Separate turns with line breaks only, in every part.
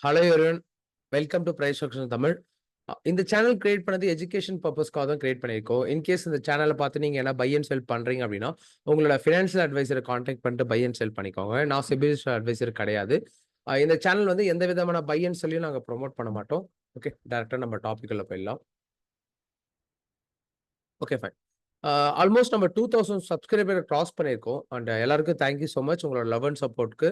Hello everyone, welcome to price action Tamil. இந்த channel create பண்ணது education பர்பஸ்க்காக தான் கிரியேட் பண்ணியிருக்கோம். இன்கேஸ் இந்த சேனலை பார்த்து நீங்கள் என்ன பை அண்ட் செல் பண்ணுறீங்க அப்படின்னா உங்களோட ஃபினான்ஷியல் அட்வைசரை காண்டாக்ட் பண்ணிட்டு பை அண்ட் செல் பண்ணிக்கோங்க. நான் சிபில் அட்வைசர் கிடையாது. இந்த சேனல் வந்து எந்த விதமான பை அண்ட் செல்லையும் நாங்கள் ப்ரொமோட் பண்ண மாட்டோம். ஓகே, டேரக்டாக நம்ம டாபிக்ல போயிடலாம். Okay, fine. ஆல்மோஸ்ட் நம்ம 2000 சப்ஸ்கிரைபர் கிராஸ் பண்ணியிருக்கோம். அண்ட் எல்லாருக்கும் தேங்க்யூ ஸோ மச் உங்களோட லவ் அண்ட் சப்போர்ட்க்கு.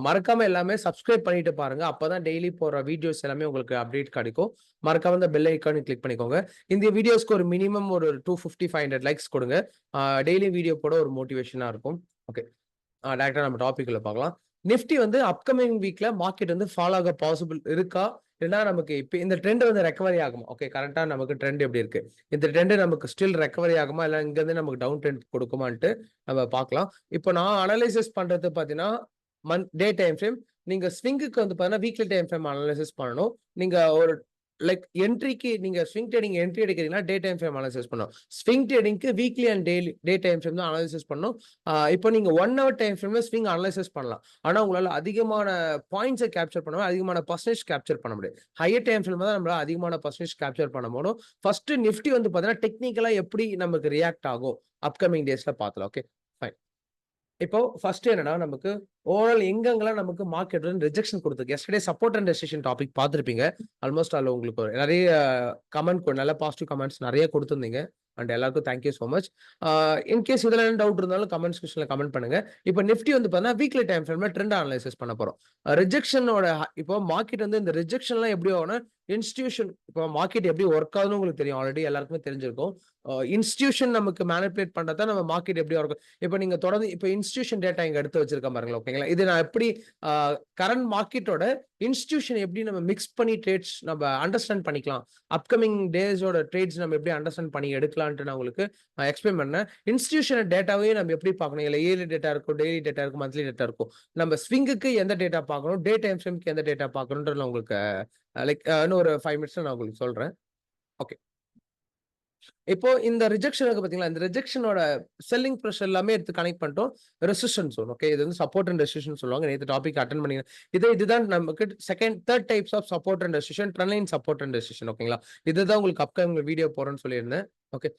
மறக்காம எல்லாமே சப்ஸ்கிரைப் பண்ணிட்டு பாருங்க. அப்பதான் டெய்லி போற வீடியோஸ் எல்லாமே உங்களுக்கு அப்டேட் கிடைக்கும். மறக்காம இந்த பெல் ஐக்கானை கிளிக் பண்ணிக்கோங்க. இந்த வீடியோஸ்க்கு ஒரு மினிமம் ஒரு 250-500 லைக்ஸ் கொடுங்க. டெய்லி வீடியோ போட ஒரு மோட்டிவேஷனா இருக்கும். ஓகே, டேரக்டா நம்ம டாபிக்ல பார்க்கலாம். நிஃப்டி வந்து அப்கமிங் வீக்ல மார்க்கெட் வந்து ஃபாலோ ஆக பாசிபிள் இருக்கா? இல்லைன்னா நமக்கு இப்போ இந்த ட்ரெண்ட் வந்து ரெக்கவரி ஆகுமா? ஓகே, கரெக்டா நமக்கு ட்ரெண்ட் எப்படி இருக்கு? இந்த ட்ரெண்ட் நமக்கு ஸ்டில் ரெக்கவரி ஆகுமா? இல்லை இங்க இருந்து நமக்கு டவுன் ட்ரெண்ட் கொடுக்குமான்ட்டு நம்ம பார்க்கலாம். இப்போ நான் அனலைசிஸ் பண்றது பார்த்தீங்கன்னா டே டைம் ஃப்ரேம். நீங்க ஸ்விங்குக்கு வந்து பார்த்தீங்கன்னா வீக்லி டைம் ஃப்ரேம் அனலைசிஸ் பண்ணணும். நீங்க ஒரு லைக் என்ட்ரிக்கு நீங்க ஸ்விங் ட்ரேடிங் என்ட்ரி எடுக்கிறீங்கன்னா டே டைம் ஃப்ரேம் அனலைசிஸ் பண்ணணும். ஸ்விங் ட்ரேடிங்க்கு weekly and day time frame தான் அனலைசிஸ் பண்ணணும். இப்போ நீங்க 1 hour டைம் ஃப்ரேம்ல ஸ்விங் அனலைசிஸ் பண்ணலாம். ஆனா உங்களால அதிகமான பாயிண்ட்ஸை கேப்சர் பண்ண அதிகமான பர்சன்டேஜ் கேப்சர் பண்ண முடியாது. ஹையர் டைம் ஃப்ரேம் தான் நம்மளால அதிகமான பர்சன்டேஜ் கேப்சர் பண்ண முடியும். ஃபர்ஸ்ட் நிஃப்டி வந்து பார்த்தீங்கன்னா டெக்னிக்கலா எப்படி நமக்கு ரியாக்ட் ஆகும் அப்கமிங் டேஸ்ல பார்த்தலாம். Okay, fine. இப்போ ஃபர்ஸ்ட் என்னன்னா நமக்கு ஓவரால் எங்கெங்கெல்லாம் நமக்கு மார்க்கெட் வந்து ரிஜெக்ஷன் கொடுத்துருக்கு. Yesterday support and resistance topic பார்த்துருப்பீங்க. ஆல்மோஸ்ட் அதில் உங்களுக்கு நிறைய கமெண்ட் நல்ல பாசிட்டிவ் கமெண்ட்ஸ் நிறைய கொடுத்துருந்தீங்க. அண்ட் எல்லாருக்கும் தேங்க்யூ ஸோ மச். இன்கேஸ் இதில் என்ன டவுட் இருந்தாலும் கமெண்ட் செக்ஷன்ல கமெண்ட் பண்ணுங்க. இப்போ நிஃப்டி வந்து பார்த்தீங்கன்னா வீக்லி டைம் ஃப்ரேம்ல ட்ரெண்ட் அனலைசிஸ் பண்ண போறோம். ரிஜெக்ஷனோட இப்போ மார்க்கெட் வந்து இந்த ரிஜெக்ஷன்லாம் எப்படி ஆகும்னா இன்ஸ்டிடியூஷன் இப்போ மார்க்கெட் எப்படி ஒர்க் ஆகுதுன்னு உங்களுக்கு தெரியும். ஆல்ரெடி எல்லாருக்குமே தெரிஞ்சிருக்கும். இன்ஸ்டிடியூஷன் நமக்கு மேனிபுலேட் பண்றதா நம்ம மார்க்கெட் எப்படி ஒர்க். இப்போ நீங்க தொடர்ந்து இப்போ இன்ஸ்டிடியூஷன் டேட்டா இங்க எடுத்து வச்சிருக்கேன் பாருங்களா. ஓகேங்களா, இது நான் எப்படி கரண்ட் மார்க்கெட்டோட இன்ஸ்டிடியூஷன் எப்படி நம்ம மிக்ஸ் பண்ணி ட்ரேட்ஸ் நம்ம அண்டர்ஸ்டாண்ட் பண்ணிக்கலாம். அப்கமிங் டேஸோட ட்ரேட்ஸ் நம்ம எப்படி அண்டர்ஸ்டாண்ட் பண்ணி எடுக்கலான்ட்டு நான் உங்களுக்கு எக்ஸ்பிளைன் பண்ணேன். இன்ஸ்டிடியூஷன் டேட்டாவே நம்ம எப்படி பார்க்கணும். இல்லை இயர்லி டேட்டா இருக்கும், டெய்லி டேட்டா இருக்கும், மந்த்லி டேட்டா இருக்கும். நம்ம ஸ்விங்குக்கு எந்த டேட்டா பார்க்கணும், டே டைம் ஃப்ரேம்க்கு எந்த டேட்டா பார்க்கணும்ன்ற நான் உங்களுக்கு லைக் இன்னும் ஒரு 5 minutes நான் உங்களுக்கு சொல்றேன். ஓகே, இப்போ இந்த ரிஜெக்ஷன் இருக்கு பாத்தீங்களா, இந்த ரிஜெக்ஷனோட செல்லிங் ப்ரெஷர் எல்லாமே எடுத்து கனெக்ட் பண்ணிட்டோம். ரெசிஸ்டன்ஸ் வரும். ஓகே, இது வந்து சப்போர்ட் அண்ட் ரெசிஸ்டன்ஸ் சொல்லுவாங்க. நேற்று டாபிக் அட்டன் பண்ணி இதுதான் நமக்கு third types of support and resistance, trend line support and resistance. ஓகேங்களா, இதுதான் உங்களுக்கு அப்கமிங் வீடியோ போறேன்னு சொல்லியிருந்தேன். ஓகே,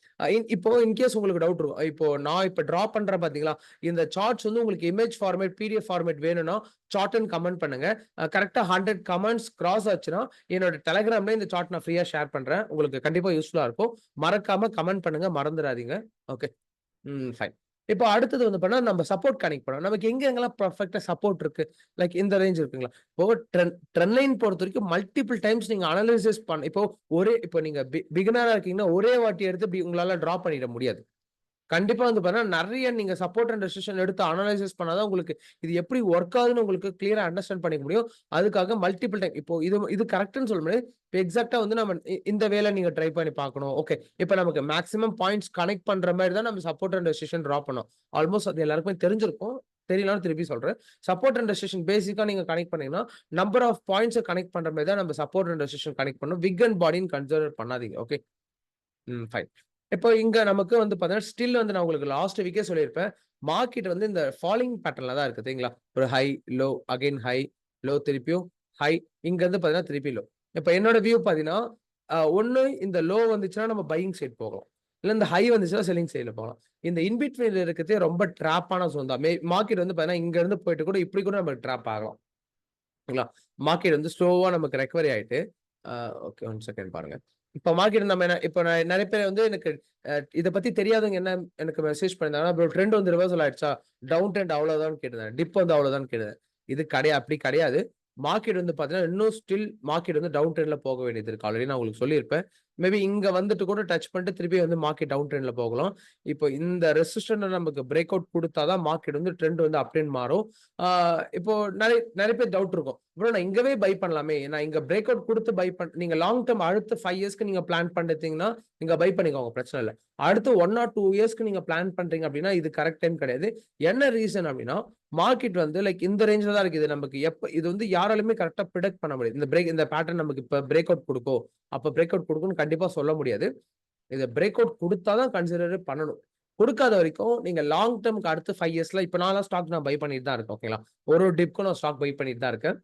இப்போ இன்கேஸ் உங்களுக்கு டவுட் இருக்கும். இப்போ நான் இப்போ டிரா பண்றேன் பாத்தீங்களா, இந்த சார்ட்ஸ் வந்து உங்களுக்கு இமேஜ் ஃபார்மேட், பிடிஎஃப் ஃபார்மேட் வேணும்னா சார்ட்னு கமெண்ட் பண்ணுங்க. கரெக்டா 100 கமெண்ட்ஸ் கிராஸ் ஆச்சுன்னா என்னோட டெலிகிராம்ல இந்த சார்ட் நான் ஃப்ரீயா ஷேர் பண்றேன். உங்களுக்கு கண்டிப்பா யூஸ்ஃபுல்லா இருக்கும். மறக்காம கமெண்ட் பண்ணுங்க, மறந்துடாதீங்க. Okay, fine. இப்போ அடுத்தது வந்து பண்ணா நம்ம சப்போர்ட் கனெக்ட் பண்ணோம். நமக்கு எங்கெங்கெல்லாம் பர்ஃபெக்ட்டா சப்போர்ட் இருக்கு, லைக் இந்த ரேஞ்ச் இருக்குங்களா. இப்போ ட்ரெண்ட் லைன் பொறுத்த வரைக்கும் மல்டிபிள் டைம்ஸ் நீங்க அனலைசிஸ் இப்போ இப்போ நீங்க பிகினரா இருக்கீங்கன்னா ஒரே வாட்டி எடுத்து உங்களால டிரா பண்ணிட முடியாது. கண்டிப்பா வந்து பாத்தீங்கன்னா நிறைய நீங்க சப்போர்ட் அண்ட் ரெசிஸ்டன்ஸ் எடுத்து அனலைசிஸ் பண்ணாதான் உங்களுக்கு இது எப்படி ஒர்க் ஆகுதுன்னு உங்களுக்கு கிளியரா அண்டர்ஸ்டாண்ட் பண்ணிக்க முடியும். அதுக்காக மல்டிபிள் டைம் இப்போ இது கரெக்ட்னு சொல்ல முடியாது. இப்போ எக்ஸாக்டா வந்து நம்ம இந்த வேலை நீங்க ட்ரை பண்ணி பார்க்கணும். ஓகே, இப்போ நமக்கு மேக்ஸிமம் பாயிண்ட்ஸ் கனெக்ட் பண்ற மாதிரி தான் நம்ம சப்போர்ட் அண்ட் ரெசிஸ்டன்ஸ் டிரா பண்ணோம். ஆல்மோஸ்ட் அது எல்லாருக்குமே தெரிஞ்சிருக்கும். தெரியலாம்னு திருப்பி சொல்றேன். சப்போர்ட் அண்ட் ரெசிஸ்டன்ஸ் பேசிக்கா நீங்க கனெக்ட் பண்ணீங்கன்னா நம்பர் ஆஃப் பாயிண்ட்ஸ் கனெக்ட் பண்ற மாதிரி தான் நம்ம சப்போர்ட் அண்ட் ரெசிஸ்டன்ஸ் கனெக்ட் பண்ணணும். விக் அண்ட் பாடின்னு கன்சிடர் பண்ணாதீங்க. Okay, fine. இப்போ இங்க நமக்கு வந்து பாத்தீங்கன்னா ஸ்டில் வந்து நான் உங்களுக்கு லாஸ்ட் வீக்கே சொல்லியிருப்பேன். மார்க்கெட் வந்து இந்த ஃபாலிங் பேட்டர்ன்ல தான் இருக்கு தெரியுங்களா. ஒரு high, low, again high, low, திருப்பியும் ஹை, இங்க இருந்து பாத்தீங்கன்னா திருப்பி லோ. இப்ப என்னோட வியூ பாத்தீங்கன்னா ஒண்ணு இந்த லோ வந்துச்சுன்னா நம்ம பையிங் சைட் போகலாம். இல்ல இந்த ஹை வந்துச்சுன்னா செல்லிங் சைட்ல போகலாம். இந்த இன்பிட்வீன்ல இருக்கிறதே ரொம்ப ட்ராப்பான சோன் தான். மார்க்கெட் வந்து பாத்தீங்கன்னா இங்க இருந்து போயிட்டு கூட இப்படி கூட நமக்கு ட்ராப் ஆகலாம். ஓகேங்களா, மார்க்கெட் வந்து ஸ்லோவா நமக்கு ரெக்கவரி ஆயிட்டு ஓகே, 1 செகண்ட் பாருங்க. இப்ப மார்க்கெட் நம்ம இப்ப நான் நிறைய பேர் வந்து எனக்கு இத பத்தி தெரியாதவங்க என்ன எனக்கு மெசேஜ் பண்ணிருந்தாங்கன்னா, ப்ரோ ட்ரெண்ட் வந்து ரிவர்சல் ஆயிடுச்சா, டவுன் ட்ரெண்ட் அவ்வளவுதான் கேட்டிருந்தேன், டிப் வந்து அவ்வளவுதான் கேட்டிருந்தேன். இது அப்படி கிடையாது. மார்க்கெட் வந்து பாத்தீங்கன்னா இன்னும் ஸ்டில் மார்க்கெட் வந்து டவுன் ட்ரெண்ட்ல போக வேண்டியது இருக்கு. ஆல்ரெடி நான் உங்களுக்கு சொல்லியிருப்பேன். மேபி இங்க வந்துட்டு கூட டச் பண்ணிட்டு திருப்பி வந்து மார்க்கெட் டவுன் ட்ரெண்ட்ல போகலாம். இப்போ இந்த ரெசிஸ்டன்ட் நமக்கு பிரேக் அவுட் கொடுத்தாதான் மார்க்கெட் வந்து ட்ரெண்ட் வந்து அப்படின்னு மாறும். இப்போ நிறைய நிறைய பேர் டவுட் இருக்கும். ப்ரோ நான் இங்கவே பை பண்ணலாமே, நான் இங்க பிரேக் அவுட் கொடுத்து பை நீங்க லாங் டேர்ம் அடுத்த 5 இயர்ஸ்க்கு நீங்க பிளான் பண்ணிட்டீங்கன்னா நீங்க பை பண்ணிக்கோங்க, பிரச்சனை இல்லை. அடுத்து 1 or 2 இயர்ஸ்க்கு நீங்க பிளான் பண்றீங்க அப்படின்னா இது கரெக்ட் டைம் கிடையாது. என்ன ரீசன் அப்படின்னா மார்க்கெட் வந்து லைக் இந்த ரேஞ்சில தான் இருக்குது. நமக்கு இது வந்து யாராலுமே கரெக்டா ப்ரிடிக்ட் பண்ண முடியாது. இந்த பேட்டர்ன் நமக்கு இப்ப பிரேக் அவுட் கொடுக்கும், அப்ப பிரேக் அவுட் கொடுக்கும்னு கண்டிப்பா சொல்ல முடியாது. இதை பிரேக் அவுட் கொடுத்தாதான் கன்சிடர் பண்ணணும். கொடுக்காத வரைக்கும் நீங்க லாங் டேர்ம்க்கு அடுத்து 5 இயர்ஸ்ல இப்ப நான் ஸ்டாக் நான் பை பண்ணிட்டு தான் இருக்கேன். ஓகேங்களா, ஒரு டிப்க்கும் நான் ஸ்டாக் பை பண்ணிட்டு தான் இருக்கேன்.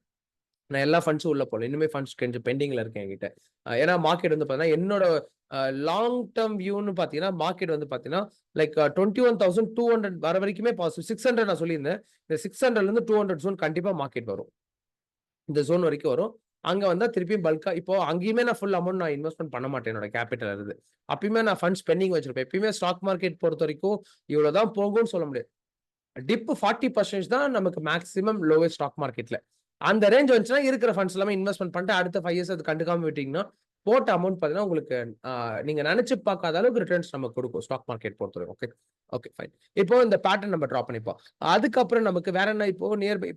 நான் எல்லா ஃபண்ட்ஸும் உள்ள போல. இன்னுமே ஃபண்ட்ஸ் கொஞ்சம் பெண்டிங்ல இருக்கு என்கிட்ட. ஏன்னா மார்க்கெட் வந்து பார்த்தீங்கன்னா, என்னோட லாங் டெர்ம் வியூன்னு பார்த்தீங்கன்னா, மார்க்கெட் வந்து பார்த்தீங்கன்னா, லைக் 21,200 வர வரைக்குமே பாசிட்டிவ். 600 நான் சொல்லியிருந்தேன். இந்த 600லேருந்து 200 ஜோன் கண்டிப்பா மார்க்கெட் வரும். இந்த ஜோன் வரைக்கும் வரும். அங்க வந்தா திருப்பியும் பல்க்கா இப்போ அங்கேயுமே நான் ஃபுல் அமௌண்ட் நான் இன்வெஸ்ட்மென்ட் பண்ண மாட்டேன் என்னோட கேபிட்டல்ல இருந்து. அப்பயுமே நான் ஃபண்ட்ஸ் பெண்டிங் வச்சிருப்பேன். எப்பயுமே ஸ்டாக் மார்க்கெட் பொறுத்தவரைக்கும் இவ்வளோ தான் போகும்னு சொல்ல முடியாது. டிப் 40% தான் நமக்கு மேக்ஸிமம் லோவஸ்ட் ஸ்டாக் மார்க்கெட்ல. அந்த ரேஞ்ச் வந்துச்சுன்னா இருக்கிற ஃபண்ட்ஸ் எல்லாமே இன்வெஸ்ட்மென்ட் பண்ணிட்டு அடுத்த 5 இயர்ஸ் அது கண்டுக்காம விட்டீங்கன்னா, போட்ட அமௌண்ட் பார்த்தீங்கன்னா, உங்களுக்கு நீங்க நெனச்சு பார்க்காத அளவுக்கு ரிட்டர்ன்ஸ் நமக்கு குடுக்கும். ஸ்டாக் மார்க்கெட் பொறுத்தவரை. ஓகே. Okay fine. இப்போ இந்த பேட்டர்ன் நம்ம டிரா பண்ணிப்போம். அதுக்கப்புறம் நமக்கு வேற என்ன இப்போ நியர் பை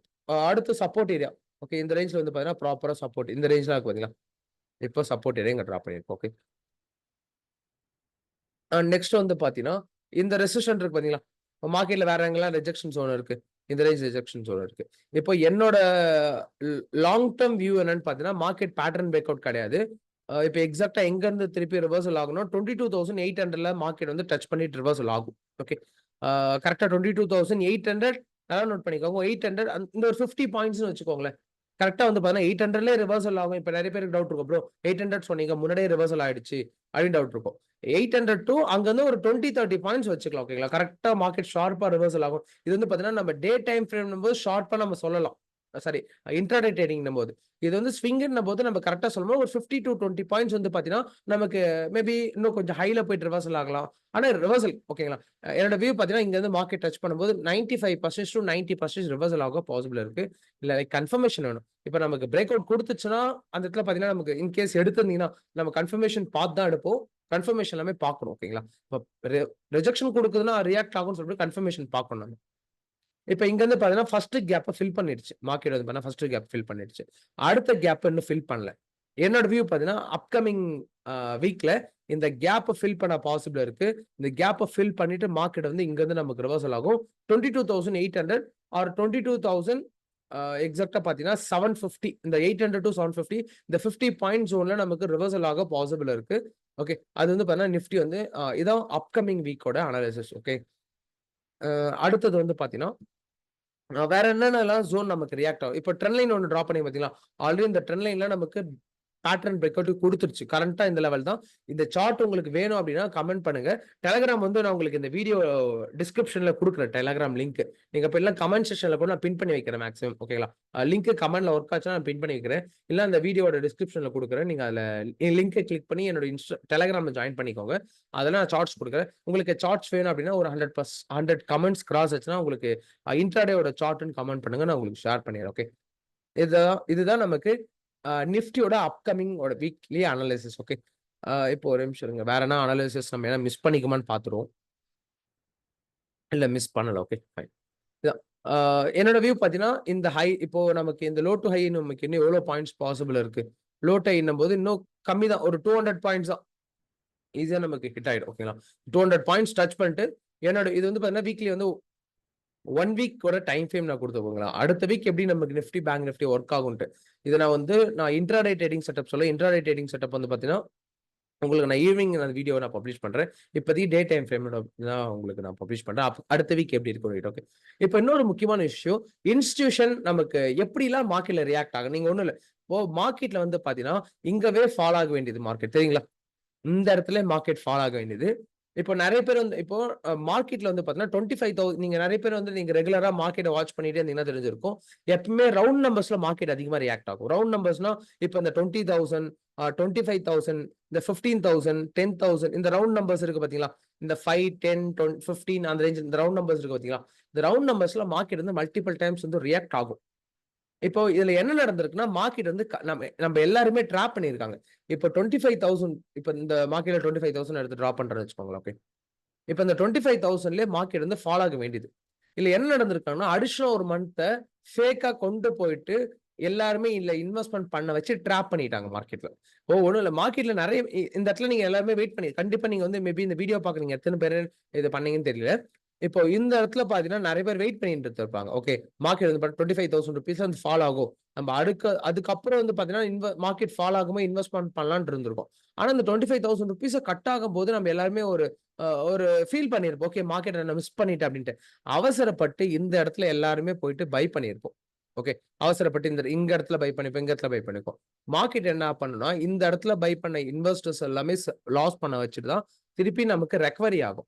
அடுத்து சப்போர்ட் ஏரியா. ஓகே. இந்த ரேஞ்ச்ல வந்து பார்த்தீங்கன்னா, ப்ராப்பரா சப்போர்ட் இந்த ரேஞ்ச்ல இருக்கு பார்த்தீங்களா? இப்போ சப்போர்ட் ஏரியா இங்க டிரா பண்ணியிருக்கோம். ஓகே. நெக்ஸ்ட் வந்து பார்த்தீங்கன்னா, இந்த ரெசிஸ்டன்ட் இருக்கு பார்த்தீங்களா? மார்க்கெட்ல வேற எங்கெல்லாம் ரிஜெக்ஷன் ஜோன் இருக்கு. இந்த ரேஞ்ச் ரிஜெக்ஷன் ஜோன் இருக்கு. இப்போ என்னோட லாங் டெர்ம் வியூ என்னன்னு பார்த்தீங்கன்னா, மார்க்கெட் பேட்டர்ன் பிரேக் அவுட் கிடையாது. இப்போ எக்ஸாக்ட்டா எங்கருந்து திருப்பி ரிவர்சல் ஆகணும் 22,800ல மார்க்கெட் வந்து டச் பண்ணிட்டு ரிவர்சல் ஆகும். ஓகே. கரெக்ட்டா 22,800 நல்லா நோட் பண்ணிக்கோங்க. 800 இந்த ஒரு 50 பாயிண்ட்ஸ்ன்னு வச்சுக்கோங்களேன். கரெக்ட்டா வந்து பார்த்தீங்கன்னா 800லயே ரிவர்சல் ஆகும். இப்ப நெறைய பேருக்கு டவுட் இருக்கும். ப்ரோ 800 சொன்னீங்க. முன்னாடியே ரிவர்சல் ஆயிடுச்சு. அப்படின்னு டவுட் இருக்கும். 800 டூ அங்கருந்து ஒரு 20, 30 பாயிண்ட்ஸ் வச்சுக்கலாம். ஓகேங்களா? கரெக்ட்டா மார்க்கெட் ஷார்ப்பா ரிவர்சல் ஆகும். இது வந்து பார்த்தீங்கன்னா, நம்ம டே டைம் ஃப்ரேம்ன்னும்போது ஷார்ப்பா நம்ம சொல்லலாம். சாரி இன்ட்ராடே ட்ரேடிங்ன்னும்போது. இது வந்து ஸ்விங்குன்னும்போது நம்ம கரெக்ட்டா சொல்லும்போது ஒரு 50-20 பாயிண்ட்ஸ் வந்து பார்த்தீங்கன்னா, நமக்கு மேபி இன்னும் கொஞ்சம் ஹைல போயிட்டு ரிவர்சல் ஆகலாம். ஆனா ரிவர்சல் ஓகேங்களா? என்னோட வியூ பார்த்தீங்கன்னா, இங்க இருந்து மார்க்கெட் டச் பண்ணும்போது 95% டூ 90% ரிவர்சல் ஆக பாசிபிள் இருக்கு. இல்ல லைக் கன்ஃபர்மேஷன் வேணும். இப்ப நமக்கு பிரேக் அவுட் குடுத்துச்சுன்னா, அந்த இடத்துல பார்த்தீங்கன்னா, நமக்கு இன் கேஸ் எடுத்திருந்தீங்கன்னா, நம்ம கன்ஃபர்மேஷன் பார்த்து தான் எடுப்போம். கன்ஃபர்மேஷன் எல்லாமே பார்க்கணும். ஓகேங்களா? இப்ப ரிஜெக்ஷன் குடுக்குதுன்னா ரியாக்ட் ஆகும்னு சொல்லிட்டு கன்ஃபர்மேஷன் பார்க்கணும் நம்ம. இப்ப இங்க இருந்து பார்த்தீங்கன்னா, ஃபர்ஸ்ட் கேப்ப ஃபில் பண்ணிடுச்சு. மார்க்கெட் வந்து பார்த்தீங்கன்னா, ஃபர்ஸ்ட் கேப் ஃபில் பண்ணிடுச்சு. அடுத்த கேப் இன்னும் ஃபில் பண்ணல. என்னோட வியூ பார்த்தீங்கன்னா, அப்கமிங் வீக்ல இந்த கேப்ப ஃபில் பண்ண பாசிபிள் இருக்கு. இந்த கேப்ப ஃபில் பண்ணிட்டு மார்க்கெட் வந்து இங்க இருந்து நமக்கு ரிவர்சல் ஆகும். 22,800 ஆர் 22,000 எக்ஸாக்ட்டா பார்த்தீங்கன்னா 750 இந்த 800 டூ 750 இந்த 50 பாயிண்ட் ஜோன்ல நமக்கு ரிவர்சல் ஆக பாசிபிள் இருக்கு. ஓகே. அது வந்து பார்த்தீங்கன்னா, நிஃப்டி வந்து இதான் அப்கமிங் வீக்கோட அனாலிசிஸ். ஓகே. அடுத்தது வந்து பார்த்தீங்கன்னா வேற என்னென்னலாம் ஜோன் நமக்கு ரியாக்ட் ஆகும். இப்ப ட்ரெண்ட் லைன் ஒண்ணு டிரா பண்ணி பார்த்தீங்களா? ஆல்ரெடி இந்த ட்ரெண்ட் லைன்ல நமக்கு பேட்டர்ன் பிரேக் அவுட் குடுத்துருச்சு. கரண்ட்டா இந்த லெவல் தான். இந்த சார்ட் உங்களுக்கு வேணும் அப்டின்னா கமெண்ட் பண்ணுங்க. டெலகிராம் வந்து நான் உங்களுக்கு இந்த வீடியோ டிஸ்கிரிப்ஷன்ல குடுக்குறேன் டெலகிராம் லிங்க். நீங்க இப்ப எல்லாம் கமெண்ட் செக்ஷன்ல கூட நான் பின் பண்ணி வைக்கிறேன் மேக்ஸிமம். ஓகேங்களா? லிங்க் கமெண்ட்ல ஒர்க் ஆச்சுன்னா நான் பின் பண்ணி வைக்கிறேன். இல்ல அந்த வீடியோவோட டிஸ்கிரிப்ஷன்ல குடுக்குறேன். நீங்க அதுல லிங்க கிளிக் பண்ணி என்னோட டெலகிராம்ல ஜாயின் பண்ணிக்கோங்க. அதெல்லாம் நான் சார்ட்ஸ் குடுக்குறேன். உங்களுக்கு சார்ட்ஸ் வேணும் அப்டின்னா ஒரு 100 கமெண்ட்ஸ் கிராஸ் ஆச்சுன்னா உங்களுக்கு இன்ட்ராடேயோட சார்ட்ன்னு கமெண்ட் பண்ணுங்க. நான் உங்களுக்கு ஷேர் பண்ணிடுறேன். ஓகே. இதுதான் நமக்கு நிஃப்டியோட அப்கமிங் ஓட வீக்லி அனாலிசிஸ். ஓகே. இப்போ ஒரு நிமிஷம் இருங்க. வேற என்ன அனாலிசிஸ் நம்ம என்ன மிஸ் பண்ணிக்குமான்னு பார்த்துருவோம். இல்ல மிஸ் பண்ணல. Okay fine. இதான். ஆ என்னோட வியூ பார்த்தீங்கன்னா, இந்த ஹை இப்போ நமக்கு இந்த லோ டூ ஹை நமக்கு இன்னும் எவ்வளோ பாயிண்ட்ஸ் பாசிபிள் இருக்கு. லோ டூ ஹைன்னும்போது இன்னும் கம்மி தான். ஒரு 200 பாயிண்ட்ஸ் தான். ஈஸியா நமக்கு ஹிட் ஆயிடும். ஓகேங்களா? 200 பாயிண்ட்ஸ் டச் பண்ணிட்டு என்னோட இது வந்து பார்த்தீங்கன்னா, வீக்லி வந்து 1 வீக்கோட டைம் ஃப்ரேம் நான் குடுத்துருக்கேங்களா? அடுத்த வீக் எப்படி நமக்கு நிஃப்டி, பேங்க் நிஃப்டி ஒர்க் ஆகும்ன்ட்டு. இத நான் இன்ட்ராடே ட்ரேடிங் செட்டப் சொல்ல இன்ட்ராடே ட்ரேடிங் செட்டப் வந்து பார்த்தீங்கன்னா, உங்களுக்கு நான் ஈவினிங் அந்த வீடியோவ நான் பப்ளிஷ் பண்றேன். இப்போதைக்கு டே டைம் ஃப்ரேமோட தான் உங்களுக்கு நான் பப்ளிஷ் பண்றேன். அடுத்த வீக் எப்படி இருக்கும்னு ஓகே. இப்ப இன்னொரு முக்கியமான விஷயம், இன்ஸ்டிடியூஷன் நமக்கு எப்படிலாம் மார்க்கெட்ல ரியாக்ட் ஆகும். நீங்க ஒண்ணும் இல்ல. இப்போ மார்க்கெட்ல வந்து பார்த்தீங்கன்னா, இங்கவே ஃபால் ஆக வேண்டியது மார்க்கெட் தெரியுங்களா? இந்த இடத்துல மார்க்கெட் ஃபால் ஆக வேண்டியது. இப்போ நெறைய பேர் வந்து இப்போ மார்க்கெட்ல வந்து பார்த்தீங்கன்னா 25,000 நீங்க நெறைய பேர் வந்து நீங்க ரெகுலரா மார்க்கெட்ட வாட்ச் பண்ணிட்டே இருந்தீங்கன்னா தெரிஞ்சிருக்கும். எப்பவுமே ரவுண்ட் நம்பர்ஸ்ல மார்க்கெட் அதிகமா ரியாக்ட் ஆகும். ரவுண்ட் நம்பர்ஸ்னா இப்ப இந்த 20,000 25,000 இந்த 15,000 10,000 இந்த ரவுண்ட் நம்பர்ஸ் இருக்கு பார்த்தீங்களா? இந்த 5, 10, 15 அந்த ரேஞ்ச் இந்த ரவுண்ட் நம்பர்ஸ் இருக்கு பார்த்தீங்களா? இந்த ரவுண்ட் நம்பர்ஸ்ல மார்க்கெட் வந்து மல்டிபிள் டைம்ஸ் வந்து ரியாக்ட் ஆகும். இப்போ இதுல என்ன நடந்திருக்குன்னா, மார்க்கெட் வந்து நம்ம எல்லாருமே ட்ராப் பண்ணியிருக்காங்க. இப்போ 25,000 இப்ப இந்த மார்க்கெட்ல 25,000 எடுத்து டிராப் பண்றேன்னு வச்சுக்கோங்களேன். ஓகே. இப்ப இந்த 25,000லயே மார்க்கெட் வந்து ஃபால் ஆக வேண்டியது. இதுல என்ன நடந்திருக்காங்கன்னா, அடிஷனல் ஒரு மந்த்த ஃபேக்கா கொண்டு போயிட்டு எல்லாருமே இல்ல இன்வெஸ்ட்மென்ட் பண்ண வச்சு ட்ராப் பண்ணிட்டாங்க மார்க்கெட்ல. ஒண்ணும் இல்ல. மார்க்கெட்ல நெறைய இந்த இடத்துல நீங்க எல்லாருமே வெயிட் பண்ணி கண்டிப்பா நீங்க வந்து மேபி இந்த வீடியோ பார்க்குறீங்க. எத்தன பேரு இது பண்ணீங்கன்னு தெரியல. இப்போ இந்த இடத்துல பார்த்தீங்கன்னா, நெறைய பேர் வெயிட் பண்ணிட்டு இருப்பாங்க. ஓகே. மார்க்கெட் வந்து ₹25,000 வந்து ஃபால் ஆகும். நம்ம அதுக்கப்புறம் வந்து பார்த்தீங்கன்னா, மார்க்கெட் ஃபால் ஆகும்போது இன்வெஸ்ட்மென்ட் பண்ணலாம்னு இருந்திருக்கும். ஆனா, இந்த ₹25,000 கட் ஆகும்போது நம்ம எல்லாருமே ஒரு ஃபீல் பண்ணியிருப்போம். ஓகே மார்க்கெட்ட நான் மிஸ் பண்ணிட்டேன் அப்டின்ட்டு. அவசரப்பட்டு இந்த இடத்துல எல்லாருமே போயிட்டு பை பண்ணியிருப்போம். ஓகே. அவசரப்பட்டு இங்க இடத்துல பை பண்ணிப்போம், இங்க இடத்துல பை பண்ணிப்போம். மார்க்கெட் என்ன பண்ணும்னா, இந்த இடத்துல பை பண்ண இன்வெஸ்டர்ஸ் எல்லாமே லாஸ் பண்ண வச்சுட்டு தான் திருப்பி நமக்கு ரெக்கவரி ஆகும்.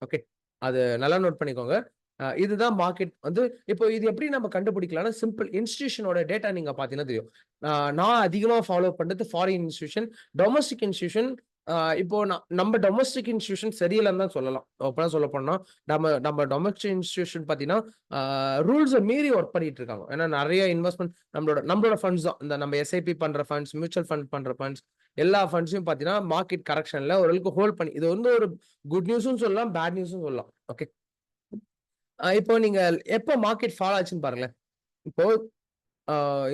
ஓகே. அது நல்லா நோட் பண்ணிக்கோங்க. இதுதான் மார்க்கெட் வந்து இப்போ இது எப்படி நம்ம கண்டுபிடிக்கலாம்னா, சிம்பிள் இன்ஸ்டிடியூஷனோட டேட்டா நீங்க பார்த்தீங்கன்னா தெரியும். நான் அதிகமா ஃபாலோ பண்றது ஃபாரின் இன்ஸ்டிடியூஷன், டொமஸ்டிக் இன்ஸ்டிடியூஷன். இப்போ நம்ம டொமஸ்டிக் இன்ஸ்டிடியூஷன் சரியில்லன்னு தான் சொல்லலாம். ஓப்பனா சொல்லப்போனா, நம்ம டொமஸ்டிக் இன்ஸ்டிடியூஷன் பார்த்தீங்கன்னா, ரூல்ஸ மீறி ஒர்க் பண்ணிட்டு இருக்காங்க. ஏன்னா நெறைய இன்வெஸ்ட்மென்ட் நம்மளோட ஃபண்ட்ஸ் தான். இந்த நம்ம எஸ்ஐபி பண்ற ஃபண்ட்ஸ், மியூச்சுவல் ஃபண்ட் பண்ற ஃபண்ட்ஸ் எல்லா ஃபண்ட்ஸையும் பார்த்தீங்கன்னா, மார்க்கெட் கரெக்ஷன்ல ஓரளவுக்கு ஹோல்ட் பண்ணி இது வந்து ஒரு குட் நியூஸும் சொல்லலாம், பேட் நியூஸும் சொல்லலாம். ஓகே. இப்போ நீங்க எப்ப மார்க்கெட் ஃபால் ஆச்சுன்னு பாருங்களேன். இப்போ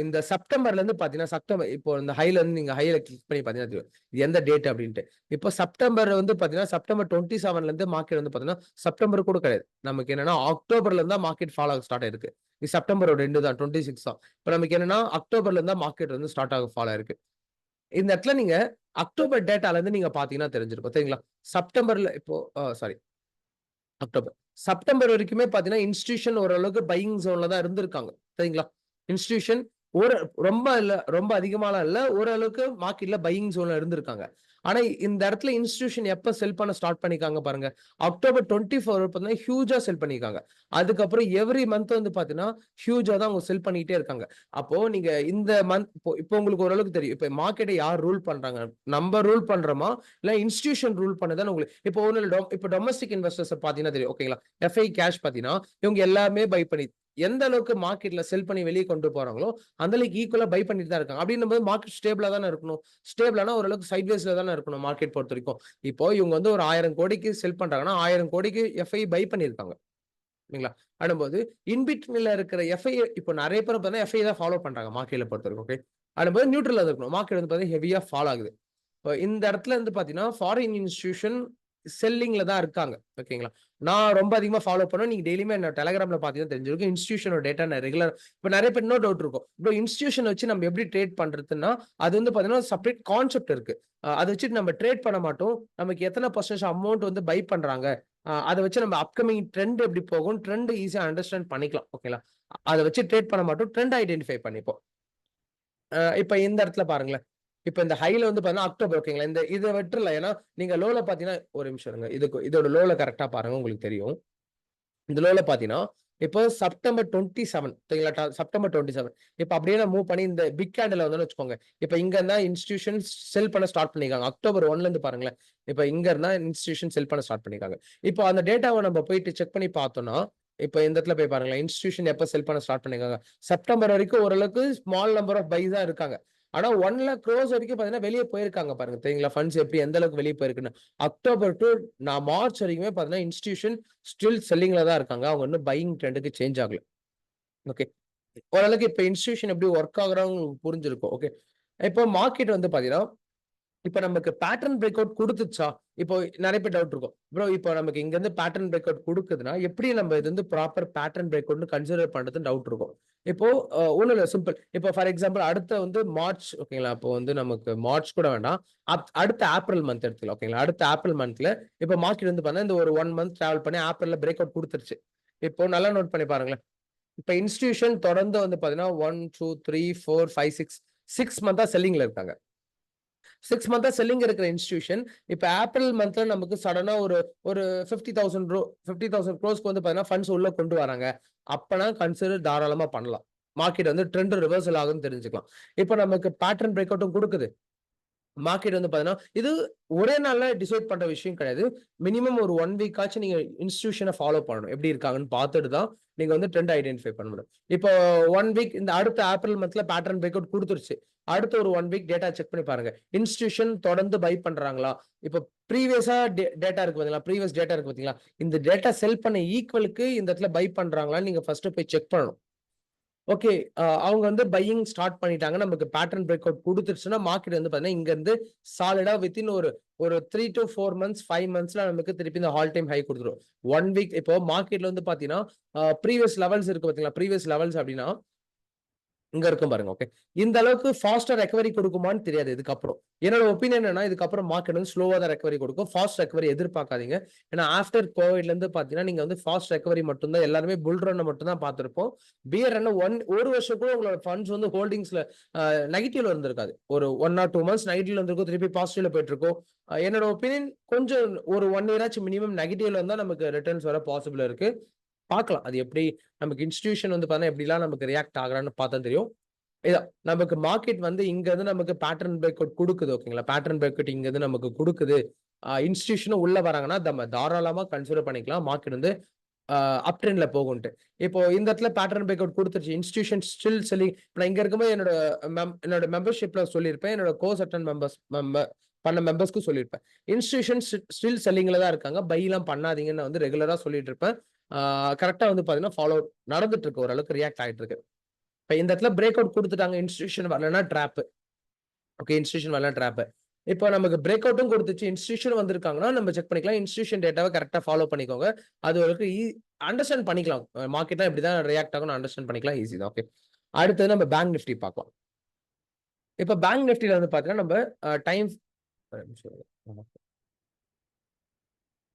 இந்த செப்டம்பர்லேருந்து பார்த்தீங்கன்னா, இப்போ இந்த ஹைல இருந்து நீங்க ஹைல கிளிக் பண்ணி பார்த்தீங்கன்னா தெரியும். இது எந்த டேட் அப்படின்ட்டு. இப்போ செப்டம்பர் வந்து பார்த்தீங்கன்னா, செப்டம்பர் 27லேருந்து மார்க்கெட் வந்து பார்த்தீங்கன்னா, செப்டம்பர் கூட கிடையாது. நமக்கு என்னன்னா அக்டோபர்ல இருந்தா மார்க்கெட் ஃபால் ஆக ஸ்டார்ட் ஆயிருக்கு. இது செப்டம்பரோட எண்டு தான் 26 தான். இப்போ நமக்கு என்னன்னா அக்டோபர்ல இருந்தா மார்க்கெட் வந்து ஸ்டார்ட் ஆக ஃபால் ஆயிருக்கு. இந்த இடத்துல நீங்க அக்டோபர் டேட்டால இருந்து நீங்க பார்த்தீங்கன்னா தெரிஞ்சிருக்கும். சரிங்களா? செப்டம்பர்ல இப்போ சாரி அக்டோபர். செப்டம்பர் வரைக்குமே பார்த்தீங்கன்னா, இன்ஸ்டிடியூஷன் ஓரளவுக்கு பையிங் ஜோன்ல தான் இருந்திருக்காங்க. சரிங்களா? இன்ஸ்டிடியூஷன் ஒரு ரொம்ப இல்ல, ரொம்ப அதிகமாலாம் இல்ல. ஓரளவுக்கு மார்க்கெட்ல பையிங் ஜோன்ல இருந்திருக்காங்க. ஆனா, இந்த இடத்துல இன்ஸ்டிடியூஷன் எப்ப செல் பண்ண ஸ்டார்ட் பண்ணியிருக்காங்க பாருங்க. அக்டோபர் 24 பார்த்தீங்கன்னா, ஹியூஜா செல் பண்ணியிருக்காங்க. அதுக்கப்புறம் எவ்ரி மந்த் வந்து பார்த்தீங்கன்னா, ஹியூஜா தான் அவங்க செல் பண்ணிட்டே இருக்காங்க. அப்போ நீங்க இந்த மந்த் இப்போ உங்களுக்கு ஓரளவுக்கு தெரியும். இப்ப மார்க்கெட்ட யார் ரூல் பண்றாங்க? நம்ம ரூல் பண்றோமா? இல்ல இன்ஸ்டிடியூஷன் ரூல் பண்ணுதான்னு உங்களுக்கு இப்போ ஒண்ணும் இல்ல. இப்போ டொமஸ்டிக் இன்வெஸ்டர்ஸ பார்த்தீங்கன்னா தெரியும். ஓகேங்களா? எஃப்ஐ கேஷ் பார்த்தீங்கன்னா, இவங்க எல்லாமே பை பண்ணி எந்த அளவுக்கு மார்க்கெட்ல செல் பண்ணி வெளிய கொண்டு போறாங்களோ, அந்த அளவுக்கு ஈக்குவலா பை பண்ணிட்டு தான் இருக்காங்க. அப்படின்னும்போது மார்க்கெட் ஸ்டேபிளா தானே இருக்கணும். ஸ்டேபிளானா ஓரளவுக்கு சைட்வேஸ்ல தானே இருக்கணும் மார்க்கெட் பொறுத்தவரைக்கும். இப்போ இவங்க வந்து ஒரு 1000 கோடிக்கு செல் பண்றாங்கன்னா, 1000 கோடிக்கு எஃப்ஐ பை பண்ணியிருக்காங்க. சரிங்களா? அப்படின்னும்போது இன்பிட்வீன்ல இருக்கிற எஃப்ஐ இப்போ நெறைய பேர் பார்த்தீங்கன்னா, எஃப்ஐ தான் ஃபாலோ பண்றாங்க மார்க்கெட்ல பொறுத்தவரைக்கும். ஓகே. அப்படின்னும்போது நியூட்ரல்ல இருக்கணும். மார்க்கெட் வந்து பார்த்தீங்கன்னா, ஹெவியா ஃபால் ஆகுது. இந்த இடத்துல இருந்து பார்த்தீங்கன்னா, ஃபாரின் இன்ஸ்டிடியூஷன் செல்லிங்ல தான் இருக்காங்க. ஓகேங்களா? நான் ரொம்ப அதிகமா ஃபாலோ பண்ணுவேன். நீங்க டெய்லியுமே என்ன டெலிகிராம்ல பார்த்தீங்கன்னா தெரிஞ்சிருக்கும். இன்ஸ்டிடியூஷனோட டேட்டா நான் ரெகுலர் இப்ப நெறைய பேர் இன்னொரு டவுட் இருக்கும். ப்ரோ இன்ஸ்டிடியூஷன் வச்சு நம்ம எப்படி ட்ரேட் பண்றதுன்னா, அது வந்து பார்த்தீங்கன்னா, செப்பரேட் கான்செப்ட் இருக்கு. அத வச்சுட்டு நம்ம ட்ரேட் பண்ண மாட்டோம். நமக்கு எத்தன பெர்சன்டேஜ் அமௌண்ட் வந்து பை பண்றாங்க. அத வச்சு நம்ம அப்கமிங் ட்ரெண்ட் எப்படி போகும், ட்ரெண்ட் ஈஸியா அண்டர்ஸ்டாண்ட் பண்ணிக்கலாம். ஓகேங்களா? அத வச்சு ட்ரேட் பண்ண மாட்டோம். ட்ரெண்ட் ஐடென்டிஃபை பண்ணிப்போம். இப்ப இந்த இடத்துல பாருங்களேன். இப்ப இந்த ஹைல வந்து பார்த்தீங்கன்னா, அக்டோபர் ஓகேங்களா? இத விட்டுறலாம். ஏன்னா, நீங்க லோல பார்த்தீங்கன்னா ஒரு நிமிஷம் இருங்க. இதோட லோல கரெக்ட்டா பாருங்க. உங்களுக்கு தெரியும். இந்த லோல பார்த்தீங்கன்னா, இப்போ செப்டம்பர் 27 சரிங்களா? செப்டம்பர் 27 இப்ப அப்படியே நான் மூவ் பண்ணி இந்த பிக் கேண்டில்ல வந்தோம்னு வச்சுக்கோங்க. இப்ப இங்க இருந்தா இன்ஸ்டிடியூஷன்ஸ் செல் பண்ண ஸ்டார்ட் பண்ணியிருக்காங்க. அக்டோபர் 1ல இருந்து பாருங்களேன். இப்ப இங்க இருந்தா இன்ஸ்டிடியூஷன் செல் பண்ண ஸ்டார்ட் பண்ணியிருக்காங்க. இப்போ அந்த டேட்டாவ நம்ம போயிட்டு செக் பண்ணி பார்த்தோம்னா, இப்ப இந்த இடத்துல போய் பாருங்களேன். இன்ஸ்டிடியூஷன் எப்ப செல் பண்ண ஸ்டார்ட் பண்ணியிருக்காங்க. செப்டம்பர் வரைக்கும் ஓரளவுக்கு ஸ்மால் நம்பர் ஆஃப் பைஸ் தான் இருக்காங்க. ஆனா 1,00,000 க்ரோர்ஸ் வரைக்கும் பார்த்தீங்கன்னா, வெளிய போயிருக்காங்க பாருங்க. தெரியுங்களா? ஃபண்ட்ஸ் எப்படி எந்த அளவுக்கு வெளிய போயிருக்குன்னு. அக்டோபர் டூ மார்ச் வரைக்குமே பார்த்தீங்கன்னா, இன்ஸ்டிடியூஷன் ஸ்டில் செல்லிங்ல தான் இருக்காங்க. அவங்க இன்னும் பையிங் ட்ரெண்டுக்கு சேஞ்ச் ஆகல. ஓகே. ஓரளவுக்கு இப்ப இன்ஸ்டிடியூஷன் எப்படி வொர்க் ஆகுறாங்கன்னு உங்களுக்கு புரிஞ்சிருக்கும். ஓகே. இப்போ மார்க்கெட் வந்து பார்த்தீங்கன்னா இப்ப நமக்கு பேட்டர்ன் பிரேக் அவுட் குடுத்துச்சா? இப்போ நெறைய பேர் டவுட் இருக்கும். ப்ரோ இப்போ நமக்கு இங்க இருந்து பேட்டர்ன் பிரேக் அவுட் குடுக்குதுன்னா, எப்படி நம்ம இது வந்து ப்ராப்பர் பேட்டர்ன் பிரேக் அவுட்ன்னு கன்சிடர் பண்றதுன்னு டவுட் இருக்கும். இப்போ ஒண்ணும் இல்ல சிம்பிள். இப்போ ஃபார் எக்ஸாம்பிள் அடுத்த வந்து மார்ச் ஓகேங்களா? அப்போ வந்து நமக்கு மார்ச் கூட வேண்டாம். அடுத்த ஏப்ரல் மந்த் எடுத்துக்கலாம். ஓகேங்களா? அடுத்த ஏப்ரல் மந்த்ல இப்போ மார்க்கெட் வந்து பார்த்தீங்கன்னா, இந்த ஒரு 1 மந்த் டிராவல் பண்ணி ஏப்ரல்ல பிரேக் அவுட் குடுத்துருச்சு. இப்போ நல்லா நோட் பண்ணி பாருங்களேன். இப்ப இன்ஸ்டிடியூஷன் தொடர்ந்து வந்து பார்த்தீங்கன்னா, 1, 2, 3, 4, 5, 6 மந்த்தா செல்லிங்ல இருக்காங்க. 6 மந்த்தா செல்லிங் இருக்கிற இன்ஸ்டிடியூஷன், இப்ப ஏப்ரல் மந்த்ல நமக்கு சடனா ஒரு ஒரு 50,000 க்ரோஸ்க்கு வந்து பார்த்தீங்கன்னா, ஃபண்ட்ஸ் உள்ள கொண்டு வராங்க. அப்பனா கன்சிடர் தாராளமா பண்ணலாம். மார்க்கெட் வந்து ட்ரெண்ட் ரிவர்சல் ஆகுதுன்னு தெரிஞ்சுக்கலாம். இப்ப நமக்கு பேட்டர்ன் பிரேக் அவுட்டும் குடுக்குது. மார்க்கெட் வந்து பார்த்தீங்கன்னா, இது ஒரே நாள்ல டிசைட் பண்ற விஷயம் கிடையாது. மினிமம் ஒரு 1 வீக் ஆச்சும் நீங்க இன்ஸ்டிடியூஷன ஃபாலோ பண்ணணும். எப்படி இருக்காங்கன்னு பார்த்துட்டு தான் நீங்க வந்து ட்ரெண்ட் ஐடென்டிஃபை பண்ண முடியும். இப்போ 1 வீக் இந்த அடுத்த ஏப்ரல் மந்த்ல பேட்டர்ன் பிரேக் அவுட் குடுத்துருச்சு. அடுத்த ஒரு 1 வீக் டேட்டா செக் பண்ணி பாருங்க. இன்ஸ்டிடியூஷன் தொடர்ந்து பை பண்றாங்களா? இப்ப ப்ரீவியஸா டேட்டா இருக்கு பார்த்தீங்களா? ப்ரீவியஸ் டேட்டா இருக்கு பார்த்தீங்களா? இந்த டேட்டா செல் பண்ண ஈக்குவலுக்கு இந்த இடத்துல பை பண்றாங்களான்னு நீங்க ஃபர்ஸ்ட் போய் செக் பண்ணணும். ஓகே. அவங்க வந்து பையிங் ஸ்டார்ட் பண்ணிட்டாங்க. நமக்கு பேட்டர்ன் பிரேக் அவுட் குடுத்துருச்சுன்னா, மார்க்கெட் வந்து பார்த்தீங்கன்னா, இங்க இருந்து சாலிடா வித்தின் ஒரு ஒரு 3 டூ 4 மந்த்ஸ், 5 மந்த்ஸ்ல நமக்கு திருப்பி இந்த ஆல் டைம் ஹை குடுத்துரும். 1 வீக் இப்போ மார்க்கெட்ல வந்து பார்த்தீங்கன்னா, ப்ரீவியஸ் லெவல்ஸ் இருக்கு பார்த்தீங்களா? ப்ரீவியஸ் லெவல்ஸ் அப்டின்னா, இங்க இருக்கும் பாருங்க. ஓகே. இந்த அளவுக்கு ஃபாஸ்டா ரெக்கவரி குடுக்குமான்னு தெரியாது இதுக்கப்புறம். என்னோட ஒப்பீனியன் என்னன்னா, இதுக்கப்புறம் மார்க்கெட் வந்து ஸ்லோவா தான் ரெக்கவரி குடுக்கும். ஃபாஸ்ட் ரெக்கவரி எதிர்பார்க்காதீங்க. ஏன்னா, ஆஃப்டர் கோவிட்லருந்து பார்த்தீங்கன்னா, நீங்க வந்து ஃபாஸ்ட் ரெக்கவரி மட்டும் தான் எல்லாருமே புல் ரன்ன மட்டும் தான் பார்த்திருப்போம். பியர் ரன்ன 1 வருஷம் கூட உங்களோட ஃபண்ட்ஸ் வந்து ஹோல்டிங்ஸ்ல நெகட்டிவ்ல இருந்திருக்காது. ஒரு 1 ஆர் 2 மந்த்ஸ் நெகட்டிவ்ல இருந்திருக்கும். திருப்பி பாசிட்டிவ்ல போயிட்டுருக்கும். என்னோட ஒப்பீனியன் கொஞ்சம் ஒரு 1 இயர் ஆச்சும் மினிமம் நெகட்டிவ்ல இருந்தா நமக்கு ரிட்டர்ன்ஸ் வர பாசிபிள் இருக்கு. பார்க்கலாம். அது எப்படி நமக்கு இன்ஸ்டிடியூஷன் வந்து பார்த்தீங்கன்னா, எப்படிலாம் நமக்கு ரியாக்ட் ஆகுறான்னு பார்த்தா தெரியும். இதான் நமக்கு மார்க்கெட் வந்து இங்க இருந்து நமக்கு பேட்டர்ன் பிரேக் அவுட் குடுக்குது. ஓகேங்களா? பேட்டர்ன் பிரேக் அவுட் இங்க இருந்து நமக்கு குடுக்குது. இன்ஸ்டிடியூஷனும் உள்ள வராங்கன்னா, நம்ம தாராளமா கன்சிடர் பண்ணிக்கலாம். மார்க்கெட் வந்து அப் ட்ரெண்ட்ல போகும்ன்ட்டு. இப்போ இந்த இடத்துல பேட்டர்ன் பிரேக் அவுட் குடுத்துருச்சு. Institution still selling. இப்ப நான் இங்க இருக்கும்போது என்னோட மெம்பர்ஷிப்ல சொல்லியிருப்பேன். என்னோட கோர்ஸ் அட்டெண்ட் பண்ண மெம்பர்ஸ்க்கும் சொல்லியிருப்பேன். இன்ஸ்டிடியூஷன் ஸ்டில் செல்லிங்ல தான் இருக்காங்க. பைலாம் பண்ணாதீங்கன்னு நான் வந்து ரெகுலரா சொல்லிட்டு இருப்பேன். கரெக்ட்டா வந்து பார்த்தீங்கன்னா, நடந்துட்டு இருக்கு. ஓரளவுக்கு ரியாக்ட் ஆயிட்டு இருக்கு. இப்ப இந்த இடத்துல பிரேக் அவுட் குடுத்துட்டாங்க. இன்ஸ்டிடியூஷன் வரலன்னா ட்ராப். ஓகே. இன்ஸ்டிடியூஷன் வரலனா ட்ராப். இப்போ நமக்கு பிரேக் அவுட்டும் குடுத்துச்சு. இன்ஸ்டிடியூஷன் வந்திருக்காங்கன்னா, நம்ம செக் பண்ணிக்கலாம். இன்ஸ்டிடியூஷன் டேட்டாவ கரெக்ட்டா ஃபாலோ பண்ணிக்கோங்க. அது உங்களுக்கு அண்டர்ஸ்டாண்ட் பண்ணிக்கலாம். மார்க்கெட்னா இப்படிதான் ரியாக்ட் ஆகும்னு அண்டர்ஸ்டாண்ட் பண்ணிக்கலாம். ஈஸி தான். ஓகே. அடுத்தது நம்ம பேங்க் நிஃப்டி பார்க்கலாம். இப்ப பேங்க் நிஃப்டில வந்து பார்த்தீங்கன்னா, நம்ம டைம் ஒரு நிமிஷம்.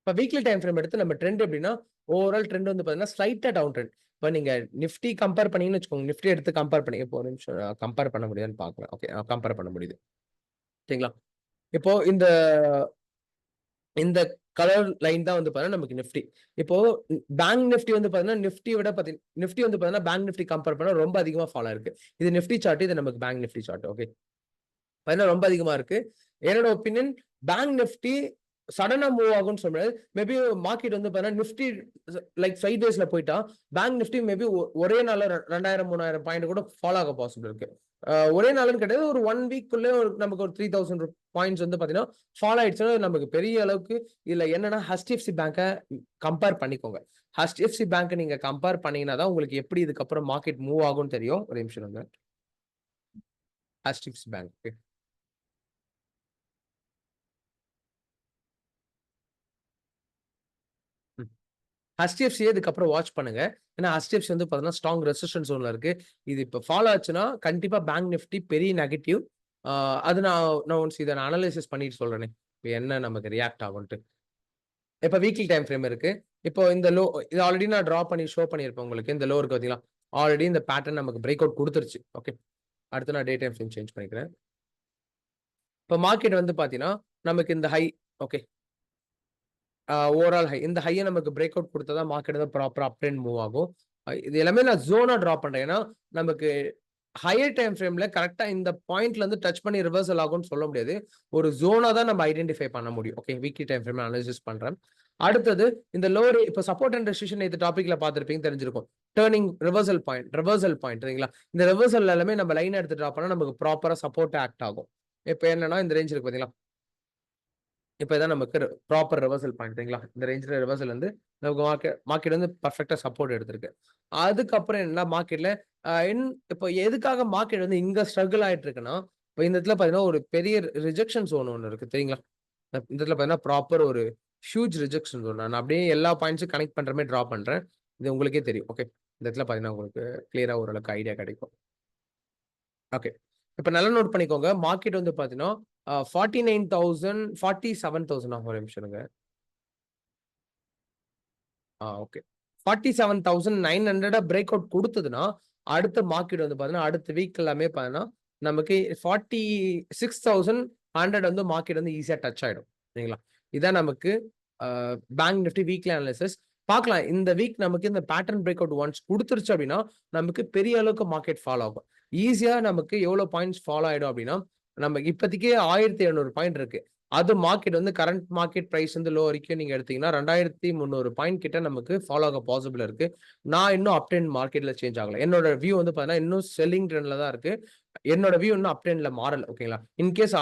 இப்ப வீக்லி டைம் ஃப்ரேம் எடுத்து நம்ம ட்ரெண்ட் எப்படின்னா, ஓவரால் ட்ரெண்ட் வந்து பார்த்தீங்கன்னா, ஸ்லைட்டா டவுன் ட்ரெண்ட். இப்ப நீங்க நிஃப்டி கம்பேர் பண்ணீங்கன்னு வச்சுக்கோங்க. நிஃப்டி எடுத்து கம்பேர் பண்ணி இப்போ ஒரு நிமிஷம் கம்பேர் பண்ண முடியுதான்னு பார்க்குறேன். ஓகே. கம்பேர் பண்ண முடியுது. சரிங்களா? இப்போ இந்த இந்த கலர் லைன் தான் வந்து பார்த்தீங்கன்னா, நமக்கு நிஃப்டி. இப்போ பேங்க் நிஃப்டி வந்து பார்த்தீங்கன்னா, நிஃப்டி வந்து பார்த்தீங்கன்னா, பேங்க் நிஃப்டி கம்பேர் பண்ணா ரொம்ப அதிகமா ஃபால் ஆயிருக்கு. இது நிஃப்டி சார்ட். இது நமக்கு பேங்க் நிஃப்டி சார்ட். ஓகே. பார்த்தீங்கன்னா ரொம்ப அதிகமா இருக்கு. என்னோட ஒப்பீனியன் பேங்க் நிஃப்டி சடனா மூவ் ஆகும்னு சொல்ல முடியாது. மேபி மார்க்கெட் வந்து பார்த்தீங்கன்னா நிஃப்டி லைக் சைட் வேஸ்ல போயிட்டா, பேங்க் நிஃப்டி மேபி ஒரே நாள்ல 2000, 3000 பாயிண்ட் கூட ஃபால் ஆக பாசிபிள் இருக்கு. ஒரே நாள்னு கிடையாது. ஒரு 1 வீக்குள்ள நமக்கு ஒரு 3000 பாயிண்ட்ஸ் வந்து பார்த்தீங்கன்னா, ஃபால் ஆயிடுச்சுன்னா நமக்கு பெரிய அளவுக்கு இதுல என்னன்னா HDFC பேங்க கம்பேர் பண்ணிக்கோங்க. HDFC பேங்க் நீங்க கம்பேர் பண்ணீங்கன்னா தான் உங்களுக்கு எப்படி இதுக்கப்புறம் மார்க்கெட் மூவ் ஆகும்னு தெரியும். ஒரு நிமிஷம் இருங்க. HDFC bank. HDFC இதுக்கப்புறம் வாட்ச் பண்ணுங்க. ஏன்னா HDFC வந்து பார்த்தீங்கன்னா, ஸ்ட்ராங் ரெசிஸ்டன்ஸ் ஜோன்ல இருக்கு. இது இப்ப ஃபாலோ ஆச்சுன்னா, கண்டிப்பா பேங்க் நிஃப்டி பெரிய நெகட்டிவ். ஆ அது நான் ஒன்ஸ் இத நான் அனலைசிஸ் பண்ணிட்டு சொல்றேனே. இப்ப என்ன நமக்கு ரியாக்ட் ஆகும்ன்ட்டு. இப்ப வீக்லி டைம் ஃப்ரேம் இருக்கு. இப்போ இந்த லோ இது ஆல்ரெடி நான் டிரா பண்ணி ஷோ பண்ணியிருப்பேன் உங்களுக்கு. இந்த லோ இருக்கு பார்த்தீங்களா? ஆல்ரெடி இந்த பேட்டர்ன் நமக்கு பிரேக் அவுட் குடுத்துருச்சு. ஓகே. அடுத்து நான் டே டைம் ஃப்ரேம் சேஞ்ச் பண்ணிக்கிறேன். இப்ப மார்க்கெட் வந்து பார்த்தீங்கன்னா, நமக்கு இந்த ஹை ஓகே. Overall high. இந்த ஹைய நமக்கு பிரேக் அவுட் குடுத்தா தான் மார்க்கெட் வந்து ப்ராப்பரா அப் ட்ரெண்ட் மூவ் ஆகும். இது எல்லாமே நான் ஜோனா டிரா பண்றேன். ஏன்னா, நமக்கு ஹையர் டைம் ஃப்ரேம்ல கரெக்ட்டா இந்த பாயிண்ட்ல இருந்து டச் பண்ணி ரிவர்சல் ஆகும்னு சொல்ல முடியாது. ஒரு ஜோனா தான் நம்ம ஐடென்டிஃபை பண்ண முடியும். Okay. Weekly time frame analysis பண்றேன். அடுத்தது இந்த லோவர் இப்ப சப்போர்ட் அண்ட் ரெசிஸ்டன்ஸ் நேத்து டாபிக்ல பார்த்திருப்பீங்க தெரிஞ்சிருக்கும். டர்னிங் ரிவர்சல் பாயிண்ட் சரிங்களா? இந்த ரிவர்சல் எல்லாமே நம்ம லைன் எடுத்து டிரா பண்ணா நமக்கு ப்ராப்பரா சப்போர்ட் ஆக்ட் ஆகும். இப்ப என்னன்னா இந்த ரேஞ்ச் இருக்கு பார்த்தீங்களா? இப்ப இதான் நமக்கு ப்ராப்பர் ரிவர்சல் பாயிண்ட் சரிங்களா? இந்த ரேஞ்ச்ல ரிவர்சல் வந்து நமக்கு மார்க்கெட் வந்து பெர்ஃபெக்ட்டா சப்போர்ட் எடுத்திருக்கு. அதுக்கப்புறம் என்னன்னா மார்க்கெட்ல அ என் இப்போ எதுக்காக மார்க்கெட் வந்து இங்க ஸ்ட்ரகிள் ஆயிட்டு இருக்குன்னா, இப்ப இந்த இடத்துல பார்த்தீங்கன்னா, ஒரு பெரிய ரிஜெக்ஷன் ஜோன் ஒண்ணு இருக்கு தெரியுங்களா? இந்த இடத்துல பார்த்தீங்கன்னா, ப்ராப்பர் ஒரு ஹியூஜ் ரிஜெக்ஷன் ஜோன். நான் அப்படியே எல்லா பாயிண்ட்ஸும் கனெக்ட் பண்ற மாரி டிரா பண்றேன். இது உங்களுக்கே தெரியும். ஓகே. இந்த இடத்துல பார்த்தீங்கன்னா, உங்களுக்கு கிளியரா ஓரளவுக்கு ஐடியா கிடைக்கும். ஓகே. இப்ப நல்லா நோட் பண்ணிக்கோங்க. மார்க்கெட் வந்து பார்த்தீங்கன்னா, 49,000 47,000 ஒரு நிமிஷம் இருங்க. ஓகே. 47,900 பிரேக் அவுட் குடுத்ததுன்னா, அடுத்த மார்க்கெட் வந்து பார்த்தீங்கன்னா, அடுத்த வீக் எல்லாமே பார்த்தீங்கன்னா, நமக்கு 46,100 வந்து மார்க்கெட் வந்து ஈஸியா டச் ஆயிடும். சரிங்களா? இதான் நமக்கு அ பேங்க் நிஃப்டி வீக்லி அனாலிசிஸ். பார்க்கலாம். இந்த வீக் நமக்கு இந்த பேட்டர்ன் பிரேக் அவுட் ஒன்ஸ் குடுத்துருச்சு அப்டின்னா, நமக்கு பெரிய அளவுக்கு மார்க்கெட் ஃபாலோ ஆகும். ஈஸியா நமக்கு எவ்வளோ பாயிண்ட்ஸ் ஃபாலோ ஆயிடும் அப்டின்னா, நம்ம இப்போதைக்கு 1,700 பாயிண்ட் இருக்கு. அது மார்க்கெட் வந்து கரண்ட் மார்க்கெட் பிரைஸ் வந்து லோ வரைக்கும் நீங்க எடுத்தீங்கன்னா, 2,300 பாயிண்ட் கிட்ட நமக்கு ஃபாலோ ஆக பாசிபிள் இருக்கு. நான் இன்னும் அப் ட்ரெண்ட் மார்க்கெட்ல சேஞ்ச் ஆகல. என்னோட வியூ வந்து பார்த்தீங்கன்னா, இன்னும் செல்லிங் ட்ரெண்ட்ல தான் இருக்கு. என்னோட வியூ இன்னும் அப் ட்ரெண்ட்ல மாறல. ஓகேங்களா? இன் கேஸ்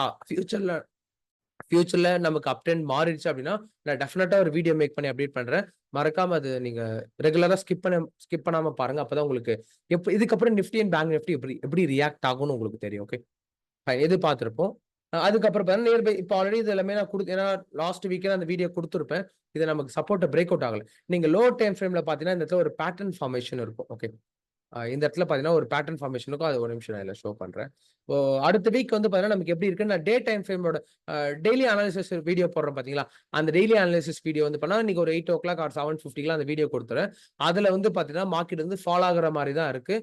ஃபியூச்சர்ல நமக்கு அப் ட்ரெண்ட் மாறிடுச்சு அப்டின்னா, நான் டெஃபினட்டா ஒரு வீடியோ மேக் பண்ணி அப்டேட் பண்றேன். மறக்காம அது நீங்க ரெகுலரா ஸ்கிப் பண்ணாம பாருங்க. அப்பதான் உங்களுக்கு இதுக்கப்புறம் நிஃப்டி அண்ட் பேங்க் நிஃப்டி எப்படி எப்படி ரியாக்ட் ஆகும்னு உங்களுக்கு தெரியும். ஓகே. எதிர்பார்த்திருப்போம். அதுக்கப்புறம் பார்த்தீங்கன்னா, நியர்பை இப்ப ஆல்ரெடி இது எல்லாமே நான் ஏன்னா லாஸ்ட் வீக்கே அந்த வீடியோ குடுத்திருப்பேன். இது நமக்கு சப்போர்ட்ட பிரேக் அவுட் ஆகல. நீங்க லோ டைம் ஃப்ரேம்ல பார்த்தீங்கன்னா, இந்த இடத்துல ஒரு பேட்டர்ன் ஃபார்மேஷன் இருக்கும். ஓகே. இந்த இடத்துல பார்த்தீங்கன்னா, ஒரு பேட்டர்ன் ஃபார்மேஷனுக்கும் அது ஒரு நிமிஷம் நான் இதுல ஷோ பண்றேன். இப்போ அடுத்த வீக் வந்து பார்த்தீங்கன்னா, நமக்கு எப்படி இருக்குன்னு நான் டே டைம் ஃப்ரேமோட டெய்லி அனாலிசிஸ் வீடியோ போடுறேன் பார்த்தீங்களா? அந்த டெய்லி அனாலிசிஸ் வீடியோ வந்து பண்ணா, இன்னைக்கு ஒரு 8:00 ஆர் 7:50க்குலாம் அந்த வீடியோ குடுத்துறேன். அதுல வந்து பார்த்தீங்கன்னா, மார்க்கெட் வந்து ஃபாலோ ஆகுற மாரி தான் இருக்கு.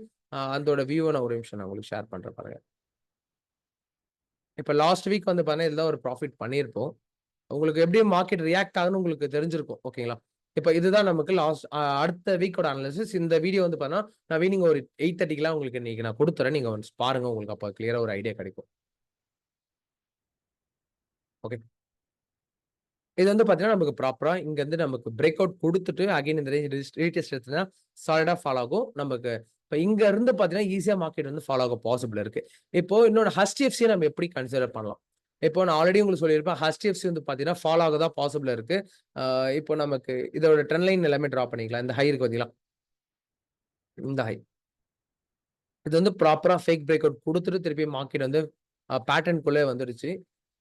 அதோட வியூவ நான் ஒரு நிமிஷம் நான் உங்களுக்கு ஷேர் பண்றேன் பாருங்க. இப்ப லாஸ்ட் வீக் வந்து பார்த்தீங்கன்னா, இதுல ஒரு ப்ராஃபிட் பண்ணியிருப்போம். உங்களுக்கு எப்படி மார்க்கெட் ரியாக்ட் ஆகும்னு உங்களுக்கு தெரிஞ்சிருக்கும். ஓகேங்களா? இப்ப இதுதான் நமக்கு லாஸ்ட் அடுத்த வீக்கோட அனாலிசிஸ். இந்த வீடியோ வந்து பார்த்தீங்கன்னா, நான் ஈவினிங் ஒரு 8:30க்குலாம் உங்களுக்கு இன்னைக்கு நான் குடுத்துறேன். நீங்க ஒன்ஸ் பாருங்க. உங்களுக்கு அப்ப கிளியரா ஒரு ஐடியா கிடைக்கும். ஓகே. இது வந்து பார்த்தீங்கன்னா, நமக்கு ப்ராப்பரா இங்க இருந்து நமக்கு பிரேக் அவுட் குடுத்துட்டு, அகைன் இந்த ரேஞ்ச் ரீடெஸ்ட் எடுத்ததுனா சாலிடா ஃபாலோ ஆகும். நமக்கு இப்ப இங்க இருந்து பார்த்தீங்கன்னா, ஈஸியா மார்க்கெட் வந்து ஃபாலோ ஆக பாசிபிள் இருக்கு. இப்போ இன்னொன்னு HDFC நம்ம எப்படி கன்சிடர் பண்ணலாம்? இப்போ நான் ஆல்ரெடி உங்களுக்கு சொல்லியிருப்பேன். HDFC வந்து பார்த்தீங்கன்னா, ஃபாலோ ஆக தான் பாசிபிள் இருக்கு. இப்போ நமக்கு இதோட ட்ரெண்ட் லைன் எல்லாமே டிரா பண்ணிக்கலாம். இந்த ஹை இருக்கு பார்த்தீங்களா? இந்த ஹை. இது வந்து ப்ராப்பரா ஃபேக் பிரேக் அவுட் குடுத்துட்டு திருப்பி மார்க்கெட் வந்து பேட்டர்ன்குள்ளே வந்துருச்சு.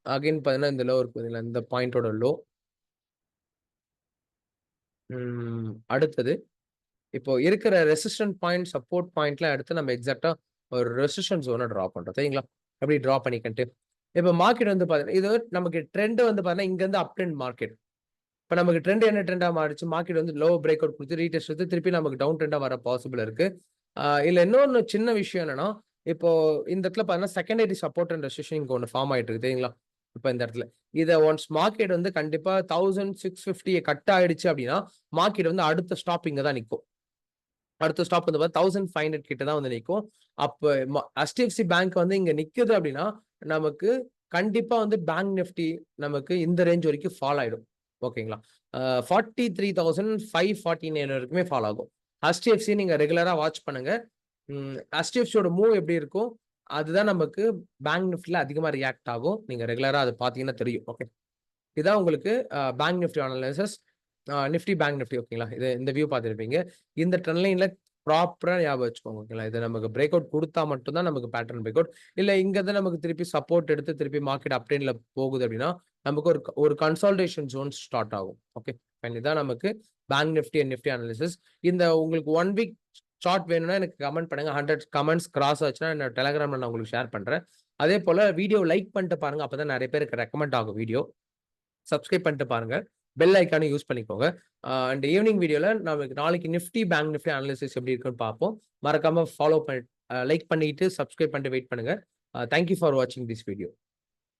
அகைன் பார்த்தீங்கன்னா, இந்த லோ இருக்கு பார்த்தீங்களா? இந்த பாயிண்டோட லோ. அடுத்தது இப்போ இருக்கிற ரெசிஸ்டன்ட் பாயிண்ட், சப்போர்ட் பாயிண்ட்லாம் எடுத்து நம்ம எக்ஸாக்ட்டா ஒரு ரெசிஸ்டன்ஸ் ஜோன டிரா பண்றோம். சரிங்களா? எப்படி டிரா பண்ணிக்கிட்டு, இப்ப மார்க்கெட் வந்து பார்த்தீங்கன்னா, இது நமக்கு ட்ரெண்ட் வந்து பார்த்தீங்கன்னா, இங்கருந்து அப் ட்ரெண்ட் மார்க்கெட். இப்ப நமக்கு ட்ரெண்ட் என்ன ட்ரெண்டா மாறிடுச்சு? மார்க்கெட் வந்து லோ பிரேக் அவுட் குடுத்து ரீடெஸ்ட் எடுத்து திருப்பி நமக்கு டவுன் ட்ரெண்டா வர பாசிபிள் இருக்கு. இதுல இன்னொன்னு சின்ன விஷயம் என்னன்னா, இப்போ இந்த இடத்துல பார்த்தீங்கன்னா, செகண்டரி சப்போர்ட் அண்ட் ரெசிஸ்டன்ஸ் இங்க ஒண்ணு ஃபார்ம் ஆயிட்டு இருக்கு. தெரியுங்களா? இப்ப இந்த இடத்துல. இத ஒன்ஸ் மார்க்கெட் வந்து கண்டிப்பா 1650 கட் ஆயிடுச்சு அப்படின்னா, மார்க்கெட் வந்து அடுத்த ஸ்டாப் இங்க தான் நிக்கும். அடுத்த ஸ்டாப் வந்து 1500 கிட்ட தான் வந்து நிக்கும். அப்ப HDFC பேங்க் வந்து இங்க நிக்குது அப்படின்னா, நமக்கு கண்டிப்பா வந்து பேங்க் நிஃப்டி நமக்கு இந்த ரேஞ்ச் வரைக்கும் ஃபால் ஆயிடும். ஓகேங்களா? 43,549 வரைக்குமே ஃபால் ஆகும். HDFC நீங்க ரெகுலரா வாட்ச் பண்ணுங்க. HDFCயோட மூவ் எப்படி இருக்கும்? அதுதான் நமக்கு பேங்க் நிஃப்டில அதிகமா ரியாக்ட் ஆகும். நீங்க ரெகுலரா அத பார்த்தீங்கன்னா தெரியும். ஓகே. இதான் உங்களுக்கு bank Nifty analysis. Nifty, bank Nifty ஓகேங்களா? இந்த வியூ பார்த்திருப்பீங்க. இந்த ட்ரெண்ட் லைன்ல ப்ராப்பரா ஞாபகம் வச்சுக்கோங்க. ஓகேங்களா? இது நமக்கு பிரேக் அவுட் குடுத்தா மட்டும் தான் நமக்கு பேட்டர்ன் பிரேக் அவுட். இல்ல இங்க இருந்து நமக்கு திருப்பி சப்போர்ட் எடுத்து திருப்பி மார்க்கெட் அப் ட்ரெண்ட்ல போகுது அப்படின்னா, நமக்கு ஒரு கன்சாலிடேஷன் ஜோன் ஸ்டார்ட் ஆகும். ஓகே. ஃபைன். இதான் நமக்கு bank Nifty and Nifty analysis. இந்த உங்களுக்கு 1 வீக் சார்ட் வேணும்னா எனக்கு கமெண்ட் பண்ணுங்க. 100 கமெண்ட்ஸ் கிராஸ் ஆச்சுன்னா என்னோட டெலிகிராம்ல நான் உங்களுக்கு ஷேர் பண்றேன். அதே போல வீடியோ லைக் பண்ணிட்டு பாருங்க. அப்பதான் நெறைய பேருக்கு ரெக்கமெண்ட் ஆகும் வீடியோ. சப்ஸ்கிரைப் பண்ணிட்டு பாருங்க. பெல் ஐகானையும் யூஸ் பண்ணிக்கோங்க. அண்ட் ஈவினிங் வீடியோல நமக்கு நாளைக்கு நிஃப்டி, பேங்க் நிஃப்டி அனாலிசிஸ் எப்படி இருக்குன்னு பார்ப்போம். மறக்காம ஃபாலோ பண்ணி லைக் பண்ணிட்டு, சப்ஸ்கிரைப் பண்ணிட்டு வெயிட் பண்ணுங்க. தேங்க் யூ ஃபார் வாட்சிங் திஸ் வீடியோ.